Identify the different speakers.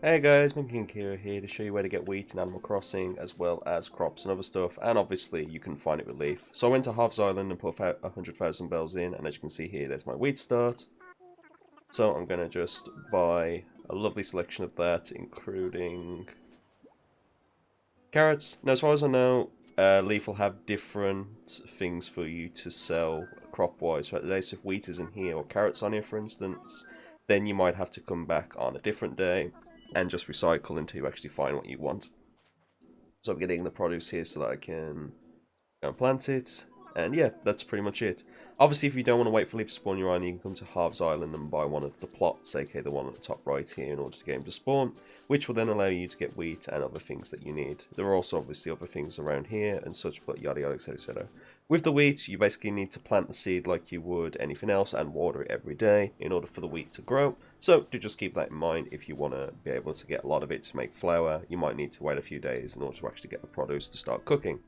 Speaker 1: Hey guys, MonkeyKingHero here to show you where to get wheat in Animal Crossing, as well as crops and other stuff, and obviously you can find it with Leaf. So I went to Harv's Island and put 100,000 bells in, and as you can see here, there's my wheat start. So I'm going to just buy a lovely selection of that, including carrots. Now as far as I know, Leaf will have different things for you to sell crop-wise throughout the day, so if wheat isn't here, or carrots on here for instance, then you might have to come back on a different day and just recycle until you actually find what you want. So I'm getting the produce here so that I can go and plant it. And yeah, that's pretty much it. Obviously, if you don't want to wait for Leaf to spawn your island, you can come to Harv's Island and buy one of the plots, aka the one at the top right here, in order to get him to spawn, which will then allow you to get wheat and other things that you need. There are also obviously other things around here and such, but yada yada etc. etc. With the wheat, you basically need to plant the seed like you would anything else and water it every day in order for the wheat to grow. So do just keep that in mind. If you want to be able to get a lot of it to make flour, you might need to wait a few days in order to actually get the produce to start cooking.